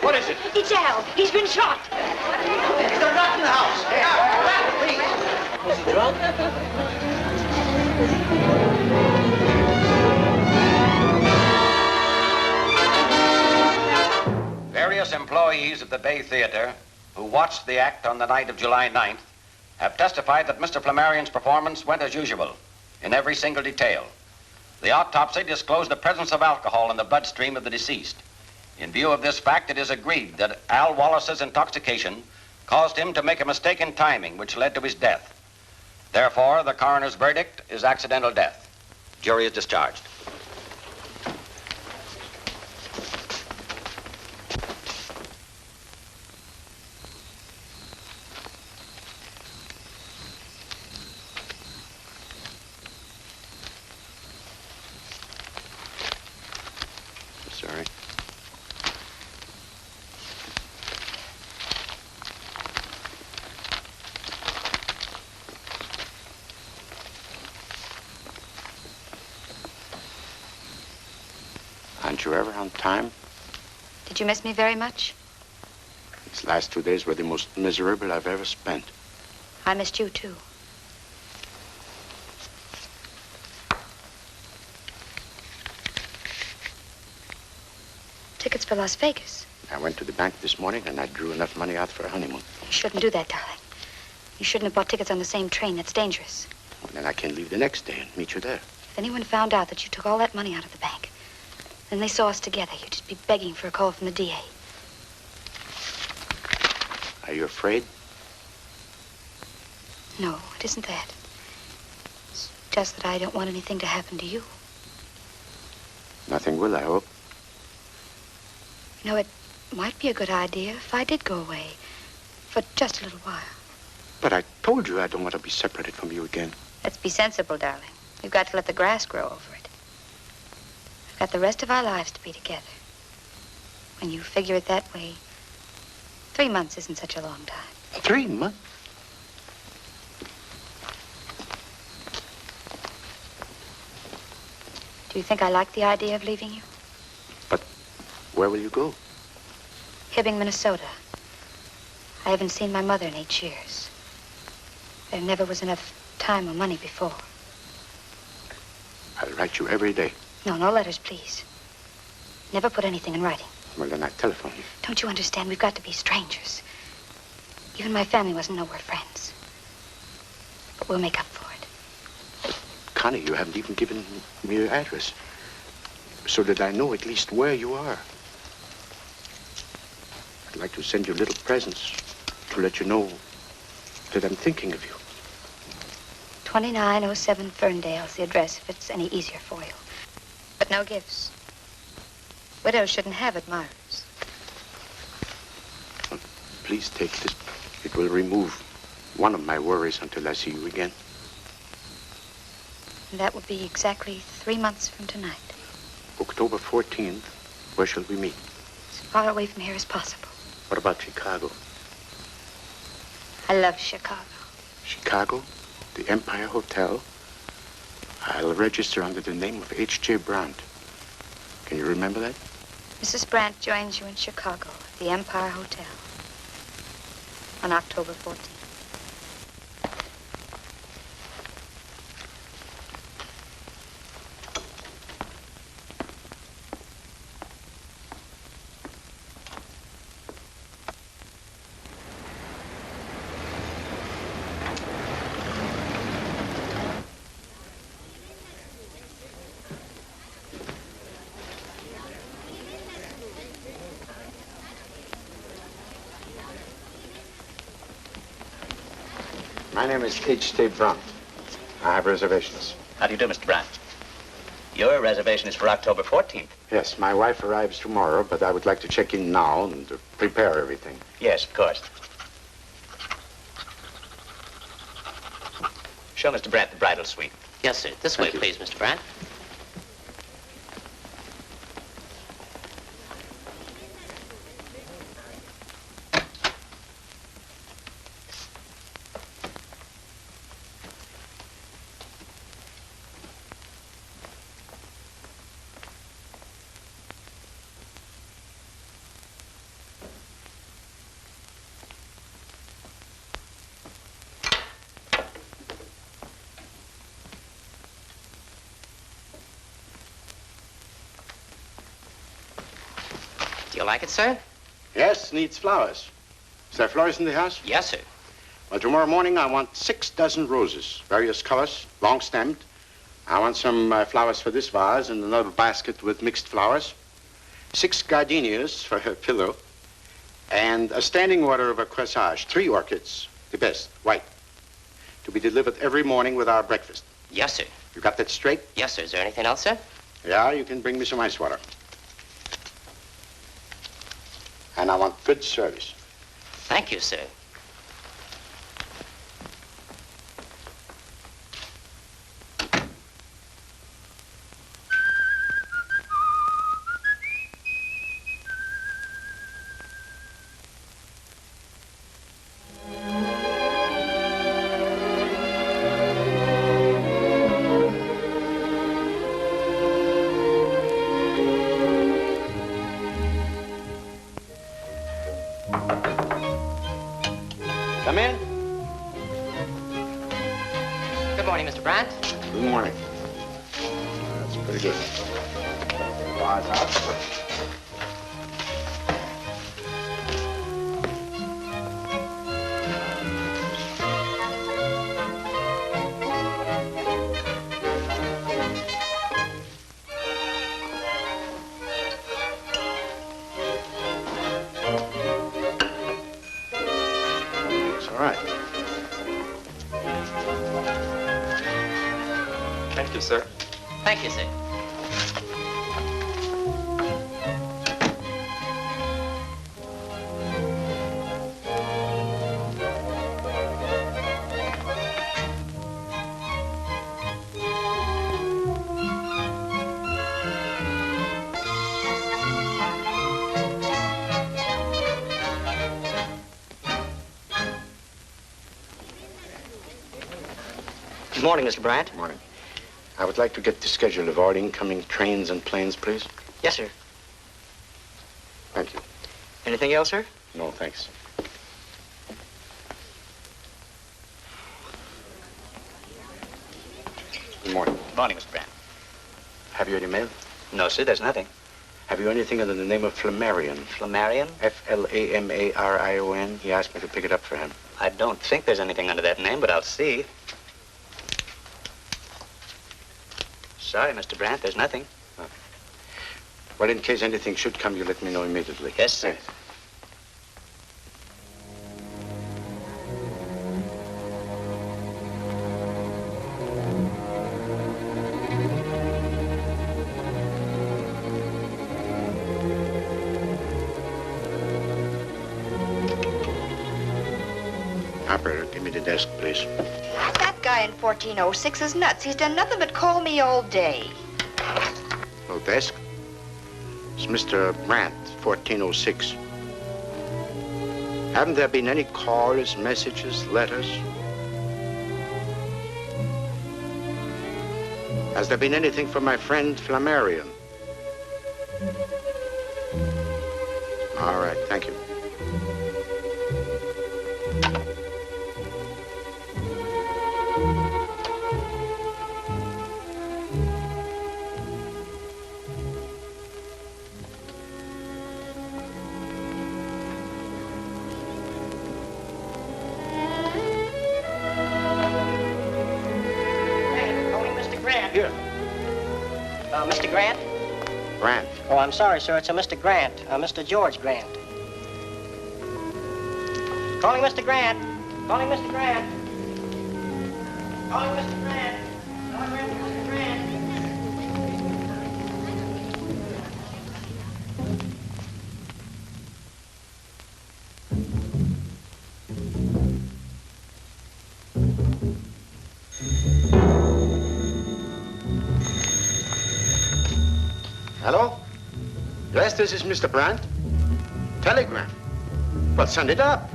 What is it? It's Al. He's been shot. He's got knocked in the house. Hey, Was he drunk? Various employees of the Bay Theater who watched the act on the night of July 9th have testified that Mr. Flamarion's performance went as usual in every single detail. The autopsy disclosed the presence of alcohol in the bloodstream of the deceased. In view of this fact, it is agreed that Al Wallace's intoxication caused him to make a mistake in timing, which led to his death. Therefore, the coroner's verdict is accidental death. Jury is discharged. Sorry. Aren't you ever on time? Did you miss me very much? These last 2 days were the most miserable I've ever spent. I missed you, too. Tickets for Las Vegas. I went to the bank this morning and I drew enough money out for a honeymoon. You shouldn't do that, darling. You shouldn't have bought tickets on the same train. That's dangerous. Well, then I can leave the next day and meet you there. If anyone found out that you took all that money out of the bank, then they saw us together, you'd just be begging for a call from the DA. Are you afraid? No, it isn't that. It's just that I don't want anything to happen to you. Nothing will, I hope. You know, it might be a good idea if I did go away for just a little while. But I told you I don't want to be separated from you again. Let's be sensible, darling. We've got to let the grass grow over it. We've got the rest of our lives to be together. When you figure it that way, 3 months isn't such a long time. 3 months? Do you think I like the idea of leaving you? Where will you go? Hibbing, Minnesota. I haven't seen my mother in 8 years. There never was enough time or money before. I'll write you every day. No, no letters, please. Never put anything in writing. Well, then I telephone you. Don't you understand? We've got to be strangers. Even my family wasn't know we're friends. But we'll make up for it. Connie, you haven't even given me your address. So that I know at least where you are. I'd like to send you little presents to let you know that I'm thinking of you. 2907 Ferndale's the address if it's any easier for you. But no gifts. Widows shouldn't have admirers. Please take this. It will remove one of my worries until I see you again. And that would be exactly 3 months from tonight. October 14th, where shall we meet? As far away from here as possible. What about Chicago? I love Chicago. Chicago? The Empire Hotel? I'll register under the name of H.J. Brandt. Can you remember that? Mrs. Brandt joins you in Chicago at the Empire Hotel on October 14th. My name is H.J. Brandt. I have reservations. How do you do, Mr. Brandt? Your reservation is for October 14th. Yes, my wife arrives tomorrow, but I would like to check in now and prepare everything. Yes, of course. Show Mr. Brandt the bridal suite. Yes, sir. This way, please, Mr. Brandt. You like it, sir? Yes, needs flowers. Is there flowers in the house? Yes, sir. Well, tomorrow morning I want 6 dozen roses, various colors, long-stemmed. I want some flowers for this vase and another basket with mixed flowers. 6 gardenias for her pillow. And a standing order of a corsage, 3 orchids, the best, white, to be delivered every morning with our breakfast. Yes, sir. You got that straight? Yes, sir. Is there anything else, sir? Yeah, you can bring me some ice water. And I want good service. Thank you, sir. Come in. Good morning, Mr. Brandt. Good morning. That's pretty good. Bars out. Thank you, sir. Thank you, sir. Good morning, Mr. Brandt. Morning. I would like to get the schedule of all incoming trains and planes, please. Yes, sir. Thank you. Anything else, sir? No, thanks. Good morning. Good morning, Mr. Brandt. Have you any mail? No, sir, there's nothing. Have you anything under the name of Flamarion? Flamarion? F-L-A-M-A-R-I-O-N. He asked me to pick it up for him. I don't think there's anything under that name, but I'll see. Sorry, Mr. Brandt, there's nothing. Oh. Well, in case anything should come, you let me know immediately. Yes, sir. Thanks. Operator, give me the desk, please. That guy in 1406 is nuts. He's done nothing but call me all day. No desk? It's Mr. Brandt, 1406. Haven't there been any calls, messages, letters? Has there been anything from my friend Flamarion? All right, thank you. Mr. Grant? Grant. Oh, I'm sorry, sir. It's a Mr. Grant. Mr. George Grant. Calling Mr. Grant. Calling Mr. Grant. Calling Mr. Grant. Calling Mr. Grant. Hello? Yes, this is Mr. Brandt. Telegram. Well, send it up.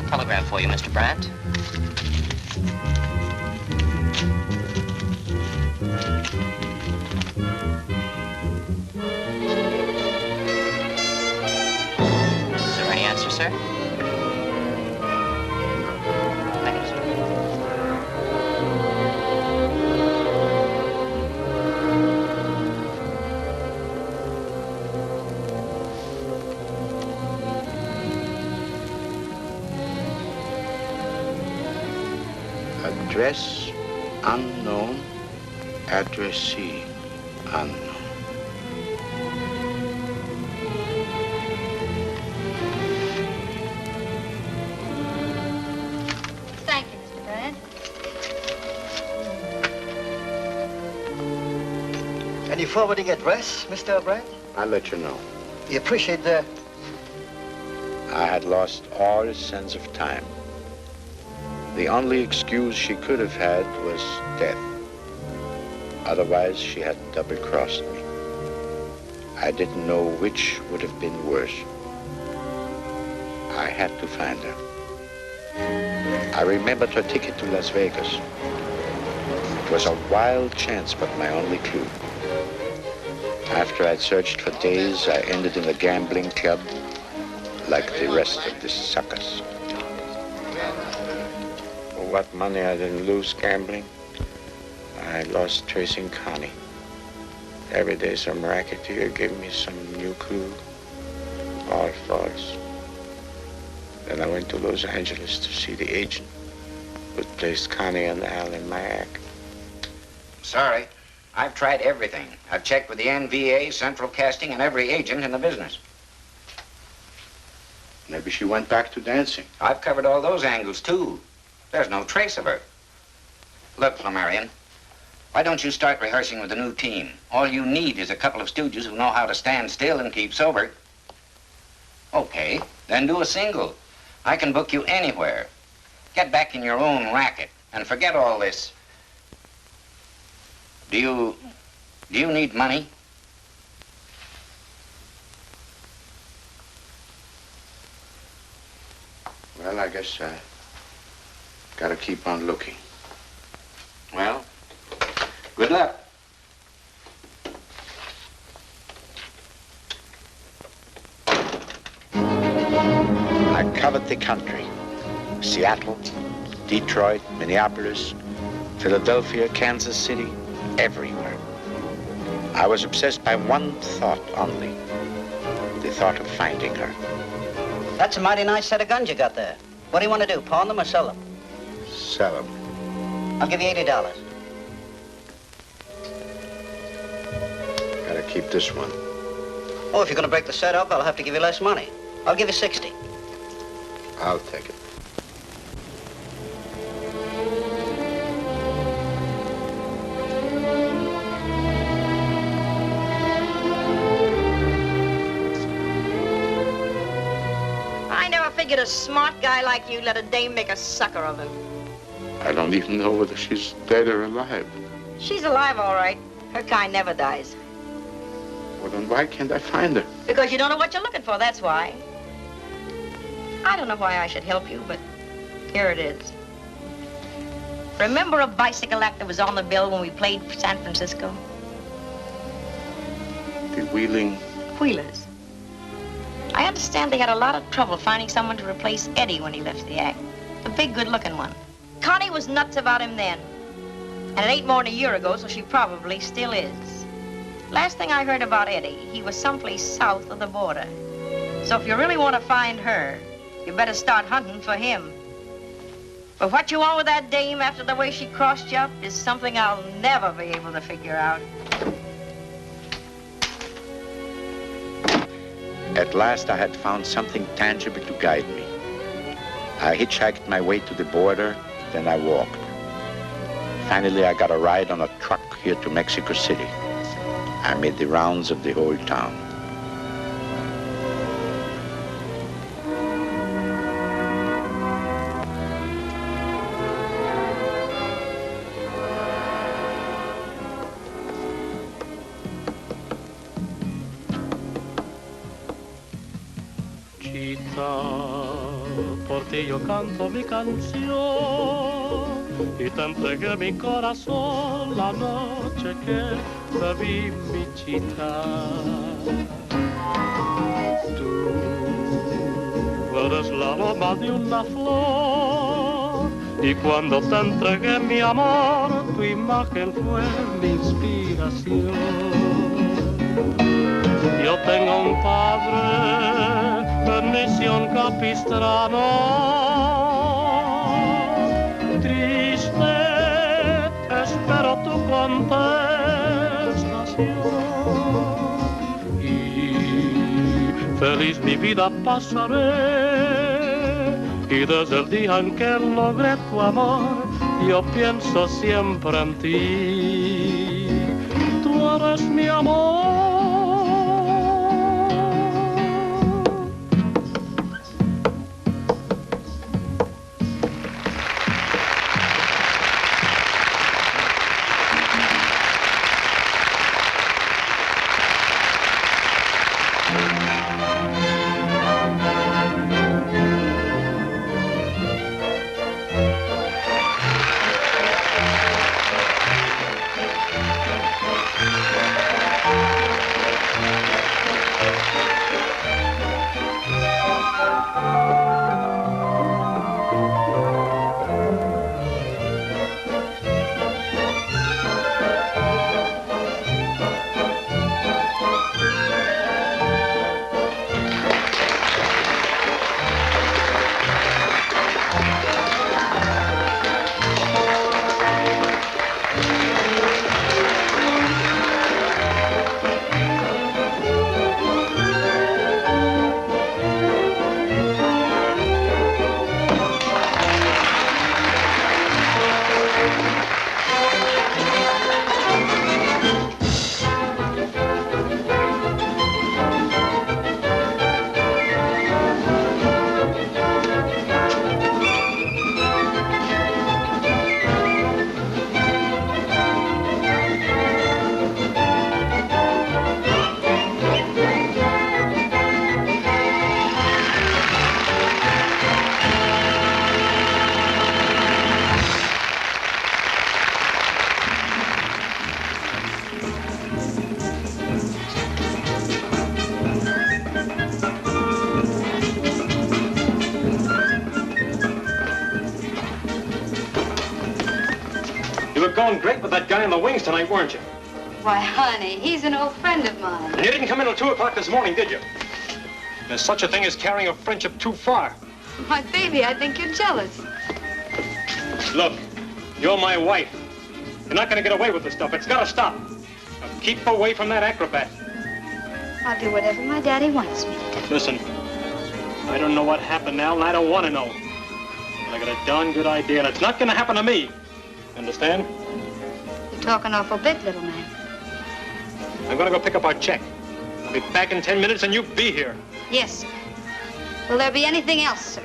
Telegram for you, Mr. Brandt. Is there any answer, sir? Address unknown, addressee unknown. Thank you, Mr. Brand. Any forwarding address, Mr. Brand? I'll let you know. We appreciate that. I had lost all sense of time. The only excuse she could have had was death. Otherwise, she had double-crossed me. I didn't know which would have been worse. I had to find her. I remembered her ticket to Las Vegas. It was a wild chance, but my only clue. After I'd searched for days, I ended in a gambling club like the rest of the suckers. What money I didn't lose gambling, I lost tracing Connie. Every day some racketeer gave me some new clue, all false. Then I went to Los Angeles to see the agent who'd placed Connie and Al in my act. Sorry, I've tried everything. I've checked with the NVA, Central Casting, and every agent in the business. Maybe she went back to dancing. I've covered all those angles, too. There's no trace of her. Look, Flamarion, why don't you start rehearsing with the new team? All you need is a couple of stooges who know how to stand still and keep sober. Okay, then do a single. I can book you anywhere. Get back in your own racket and forget all this. Do you need money? Well, I guess I gotta keep on looking. Well, good luck. I covered the country. Seattle, Detroit, Minneapolis, Philadelphia, Kansas City, everywhere. I was obsessed by one thought only, the thought of finding her. That's a mighty nice set of guns you got there. What do you want to do, pawn them or sell them? Sell them. I'll give you $80. Gotta keep this one. Oh, if you're going to break the set up, I'll have to give you less money. I'll give you 60. I'll take it. I never figured a smart guy like you let a dame make a sucker of him. I don't even know whether she's dead or alive. She's alive, all right. Her kind never dies. Well, then why can't I find her? Because you don't know what you're looking for, that's why. I don't know why I should help you, but here it is. Remember a bicycle act that was on the bill when we played San Francisco? The Wheeling... Wheelers. I understand they had a lot of trouble finding someone to replace Eddie when he left the act. The big, good-looking one. Connie was nuts about him then. And it ain't more than a year ago, so she probably still is. Last thing I heard about Eddie, he was someplace south of the border. So if you really want to find her, you better start hunting for him. But what you want with that dame after the way she crossed you up is something I'll never be able to figure out. At last, I had found something tangible to guide me. I hitchhiked my way to the border, then I walked. Finally, I got a ride on a truck here to Mexico City. I made the rounds of the whole town. Por ti yo canto mi canción y te entregué mi corazón la noche que te vi, mi chita. Tú eres la aroma de una flor y cuando te entregué mi amor, tu imagen fue mi inspiración. Yo tengo un padre en misión capistrano, triste feliz mi vida pasaré. Y desde el día en que logré tu amor, yo pienso siempre en ti. Tú eres mi amor. Going great with that guy in the wings tonight, weren't you? Why, honey, he's an old friend of mine. And you didn't come in till 2 o'clock this morning, did you? There's such a thing as carrying a friendship too far. My baby, I think you're jealous. Look, you're my wife. You're not going to get away with this stuff. It's got to stop. Now keep away from that acrobat. I'll do whatever my daddy wants me to do. Listen, I don't know what happened now, and I don't want to know. But I got a darn good idea, and it's not going to happen to me. Understand? You're talking awful big, little man. I'm going to go pick up our check. I'll be back in 10 minutes, and you be here. Yes, sir. Will there be anything else, sir?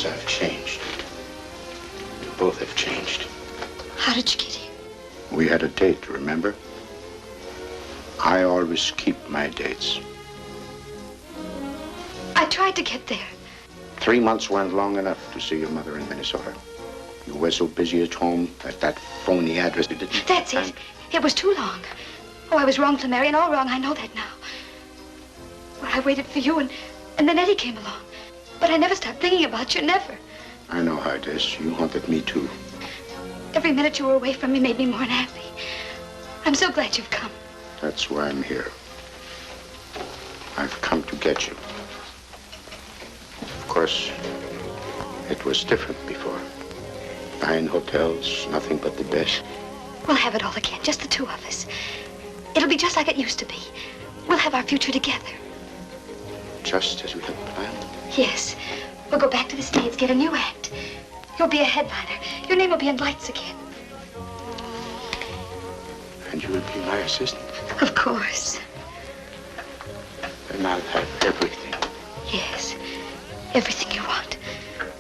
I've changed. We both have changed. How did you get here? We had a date, remember? I always keep my dates. I tried to get there. 3 months weren't long enough to see your mother in Minnesota. You were so busy at home at that phony address you didn't... That's it. It was too long. Oh, I was wrong, Flamarion, all wrong. I know that now. Well, I waited for you, and then Eddie came along. But I never stopped thinking about you, never. I know how it is. You haunted me, too. Every minute you were away from me made me more unhappy. I'm so glad you've come. That's why I'm here. I've come to get you. Of course, it was different before. 9 hotels, nothing but the best. We'll have it all again, just the 2 of us. It'll be just like it used to be. We'll have our future together. Just as we had planned? Yes. We'll go back to the States, get a new act. You'll be a headliner. Your name will be in lights again. And you will be my assistant? Of course. Then I'll have everything. Yes. Everything you want.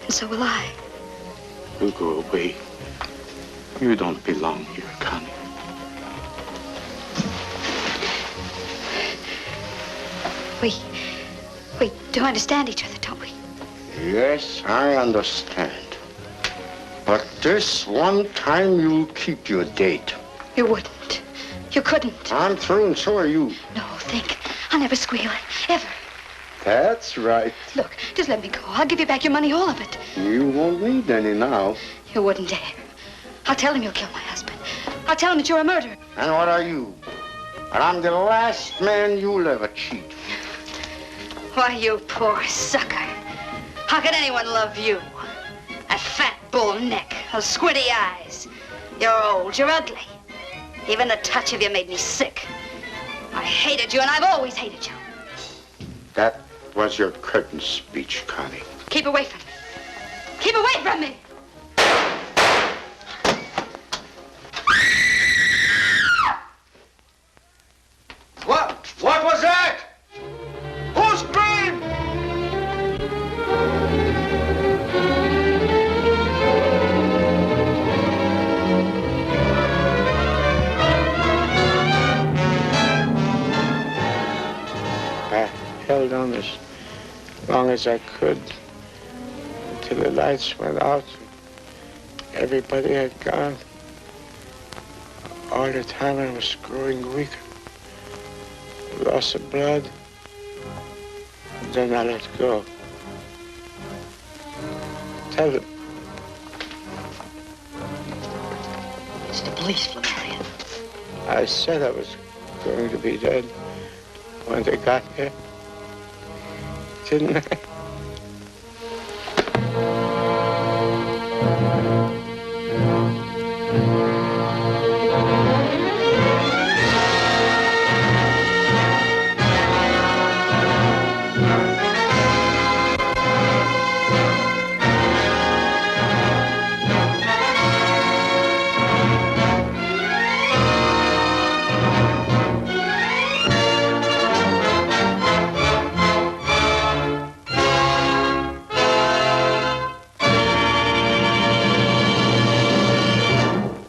And so will I. You go away. You don't belong here, Connie. We do understand each other, don't we? Yes, I understand. But this one time you'll keep your date. You wouldn't. You couldn't. I'm through and so are you. No, think. I'll never squeal. Ever. That's right. Look, just let me go. I'll give you back your money, all of it. You won't need any now. You wouldn't dare. I'll tell him you'll kill my husband. I'll tell him that you're a murderer. And what are you? And I'm the last man you'll ever cheat. Why, you poor sucker. How could anyone love you? That fat bull neck, those squinty eyes. You're old, you're ugly. Even the touch of you made me sick. I hated you, and I've always hated you. That was your curtain speech, Connie. Keep away from me. Keep away from me! What was that? Who screamed? I held on as long as I could until the lights went out and everybody had gone. All the time I was growing weaker. Loss of blood. Then I let go. Tell them. It's the police, Flamarion. I said I was going to be dead when they got here. Didn't I?